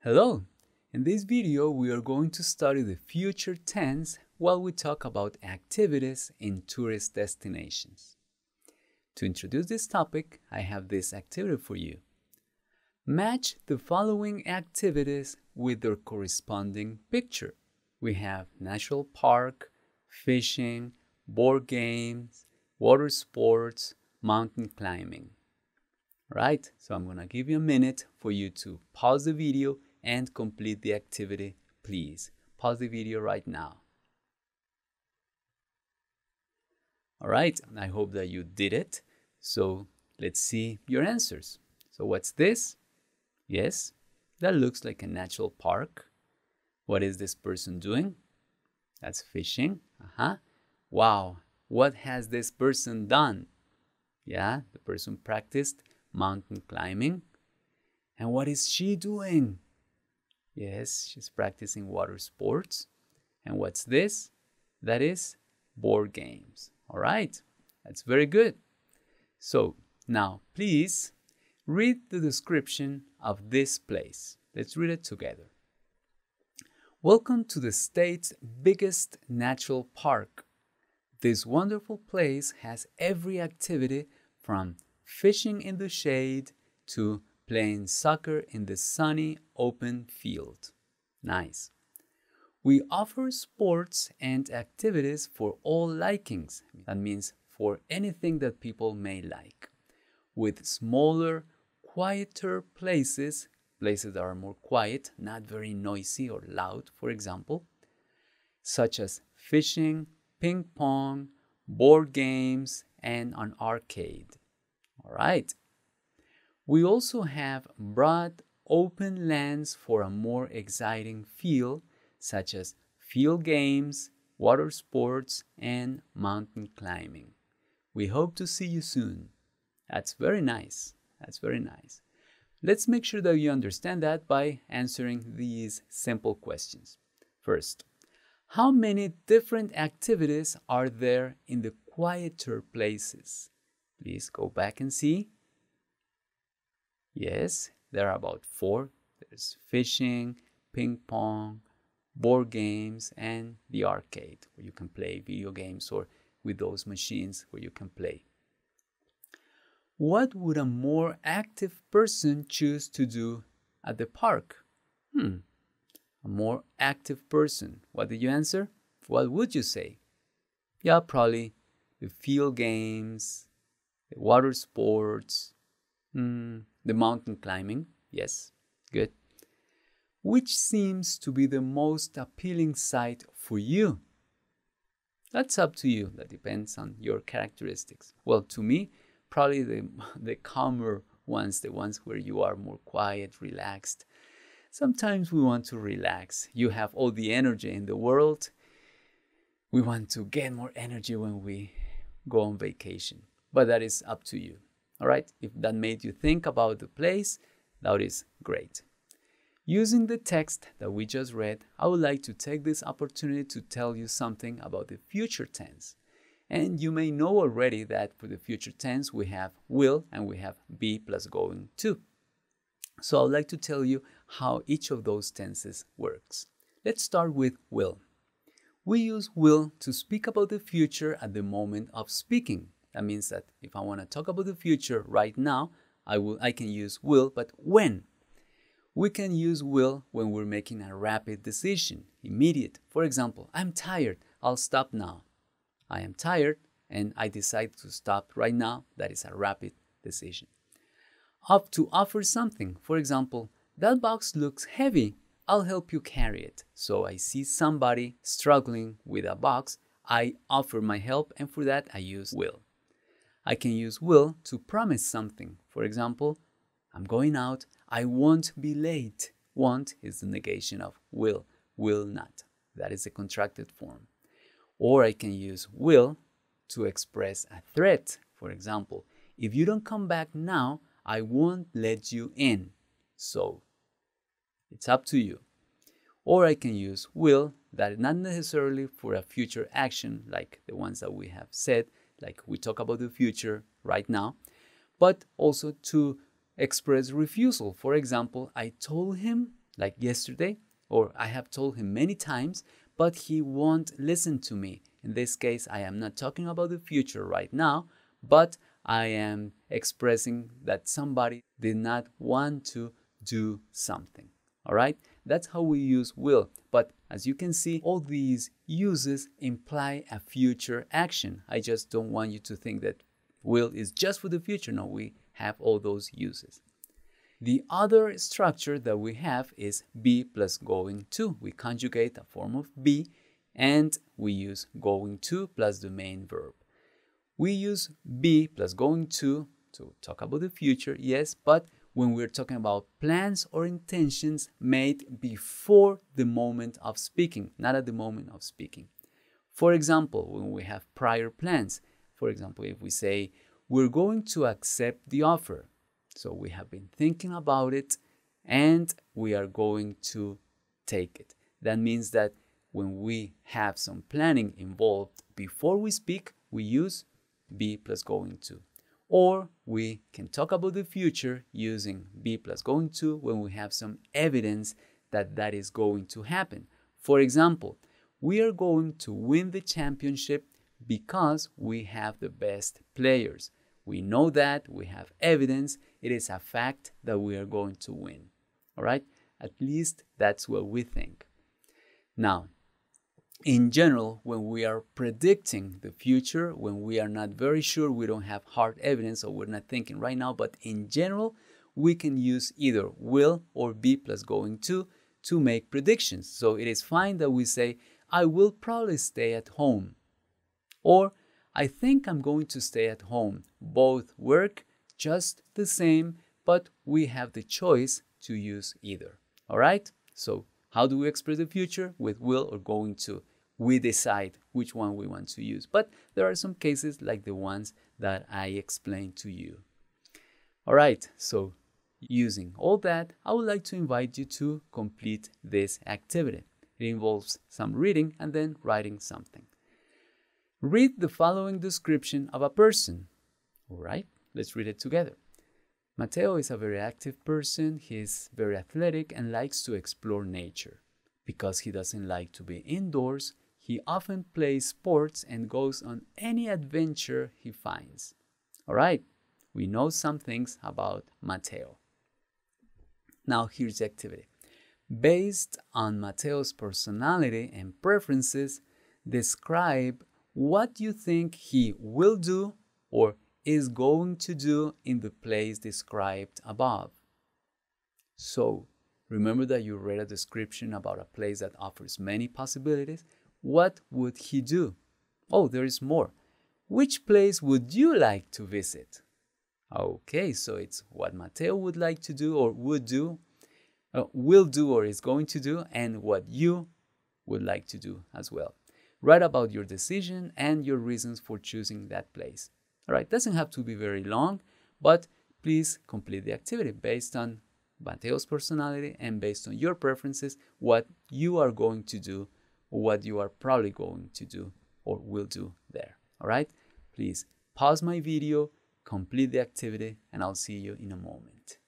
Hello! In this video, we are going to study the future tense while we talk about activities in tourist destinations. To introduce this topic, I have this activity for you. Match the following activities with their corresponding picture. We have natural park, fishing, board games, water sports, mountain climbing. Right, so I'm gonna give you a minute for you to pause the video and complete the activity. Please pause the video right now. All right, I hope that you did it. So let's see your answers. So what's this? Yes, that looks like a natural park. What is this person doing? That's fishing. Wow, what has this person done? Yeah, the person practiced mountain climbing. And what is she doing? Yes, she's practicing water sports. And what's this? That is board games. All right, that's very good. So now, please read the description of this place. Let's read it together. Welcome to the state's biggest natural park. This wonderful place has every activity from fishing in the shade to playing soccer in the sunny open field. Nice. We offer sports and activities for all likings. That means for anything that people may like. With smaller, quieter places that are more quiet, not very noisy or loud, for example, such as fishing, ping pong, board games, and an arcade. All right. We also have broad, open lands for a more exciting feel, such as field games, water sports, and mountain climbing. We hope to see you soon. That's very nice. That's very nice. Let's make sure that you understand that by answering these simple questions. First, how many different activities are there in the quieter places? Please go back and see. Yes, there are about 4. There's fishing, ping pong, board games, and the arcade, where you can play video games or with those machines where you can play. What would a more active person choose to do at the park? A more active person. What did you answer? What would you say? Yeah, probably the field games, the water sports, the mountain climbing. Yes, good. Which seems to be the most appealing site for you? That's up to you. That depends on your characteristics. Well, to me, probably the calmer ones, the ones where you are more quiet, relaxed. Sometimes we want to relax. You have all the energy in the world. We want to get more energy when we go on vacation. But that is up to you. All right? If that made you think about the place, that is great. Using the text that we just read, I would like to take this opportunity to tell you something about the future tense. And you may know already that for the future tense, we have will and we have be plus going to. So I would like to tell you how each of those tenses works. Let's start with will. We use will to speak about the future at the moment of speaking. That means that if I want to talk about the future right now, I can use will, but when? We can use will when we're making a rapid decision, immediate. For example, I'm tired, I'll stop now. I am tired and I decide to stop right now. That is a rapid decision. To offer something. For example, that box looks heavy. I'll help you carry it. So I see somebody struggling with a box. I offer my help, and for that I use will. I can use will to promise something. For example, I'm going out. I won't be late. Won't is the negation of will not. That is a contracted form. Or I can use will to express a threat. For example, if you don't come back now, I won't let you in. So it's up to you. Or I can use will that is not necessarily for a future action like the ones that we have said, like we talk about the future right now, but also to express refusal. For example, I told him like yesterday, or I have told him many times, but he won't listen to me. In this case, I am not talking about the future right now, but I am expressing that somebody did not want to do something. All right? That's how we use will. But as you can see, all these uses imply a future action. I just don't want you to think that will is just for the future. No, we have all those uses. The other structure that we have is be plus going to. We conjugate a form of be and we use going to plus the main verb. We use be plus going to talk about the future, yes, but when we're talking about plans or intentions made before the moment of speaking, not at the moment of speaking. For example, when we have prior plans, for example, if we say, we're going to accept the offer. So we have been thinking about it and we are going to take it. That means that when we have some planning involved before we speak, we use be plus going to. Or we can talk about the future using be plus going to when we have some evidence that that is going to happen. For example, we are going to win the championship because we have the best players. We know that, we have evidence, it is a fact that we are going to win. All right? At least that's what we think. Now, in general, when we are predicting the future, when we are not very sure, we don't have hard evidence, or we're not thinking right now, but in general, we can use either will or be plus going to make predictions. So it is fine that we say, I will probably stay at home, or I think I'm going to stay at home. Both work just the same, but we have the choice to use either. All right? So how do we express the future? With will or going to. We decide which one we want to use. But there are some cases like the ones that I explained to you. All right, so using all that, I would like to invite you to complete this activity. It involves some reading and then writing something. Read the following description of a person. All right, let's read it together. Mateo is a very active person. He's very athletic and likes to explore nature. Because he doesn't like to be indoors, he often plays sports and goes on any adventure he finds. All right, we know some things about Mateo. Now here's the activity. Based on Mateo's personality and preferences, describe what you think he will do or is going to do in the place described above. So, remember that you read a description about a place that offers many possibilities. What would he do? Oh, there is more. Which place would you like to visit? Okay, so it's what Mateo would like to do or would do, will do or is going to do, and what you would like to do as well. Write about your decision and your reasons for choosing that place. All right, doesn't have to be very long, but please complete the activity based on Mateo's personality and based on your preferences, what you are going to do or what you are probably going to do or will do there. All right, please pause my video, complete the activity, and I'll see you in a moment.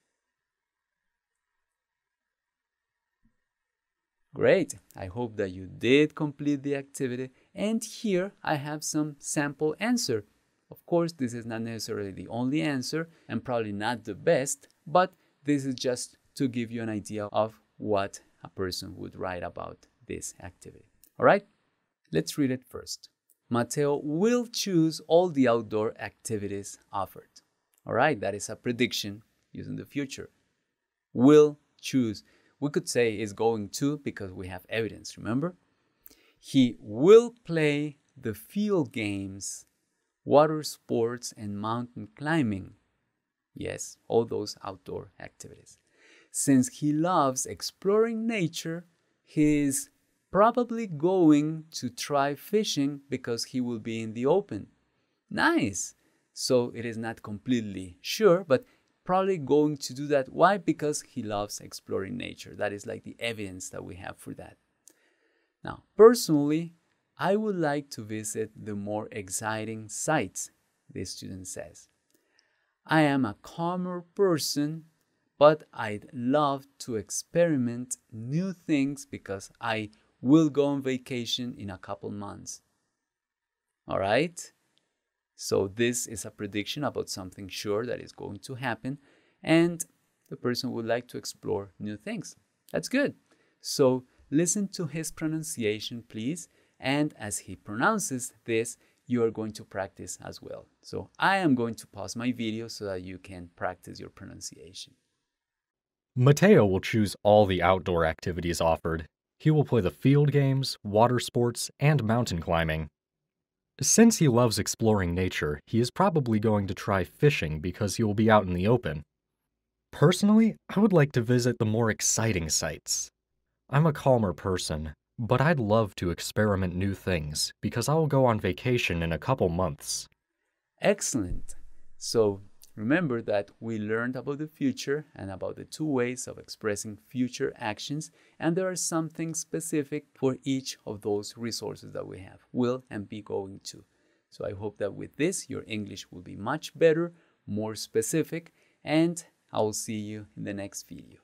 Great, I hope that you did complete the activity, and here I have some sample answer. Of course, this is not necessarily the only answer and probably not the best, but this is just to give you an idea of what a person would write about this activity. All right, let's read it first. Mateo will choose all the outdoor activities offered. All right, that is a prediction using the future. Will choose. We could say is going to because we have evidence, remember? He will play the field games, water sports, and mountain climbing. Yes, all those outdoor activities. Since he loves exploring nature, he is probably going to try fishing because he will be in the open. Nice! So it is not completely sure, but probably going to do that. Why? Because he loves exploring nature. That is like the evidence that we have for that. Now, personally, I would like to visit the more exciting sites, this student says. I am a calmer person, but I'd love to experiment new things because I will go on vacation in a couple months. All right? So this is a prediction about something sure that is going to happen, and the person would like to explore new things. That's good. So listen to his pronunciation, please, and as he pronounces this, you are going to practice as well. So I am going to pause my video so that you can practice your pronunciation. Mateo will choose all the outdoor activities offered. He will play the field games, water sports, and mountain climbing. Since he loves exploring nature, he is probably going to try fishing because he will be out in the open. Personally, I would like to visit the more exciting sites. I'm a calmer person, but I'd love to experiment new things because I will go on vacation in a couple months. Excellent. So remember that we learned about the future and about the two ways of expressing future actions, and there are some things specific for each of those resources that we have, will and be going to. So I hope that with this, your English will be much better, more specific, and I will see you in the next video.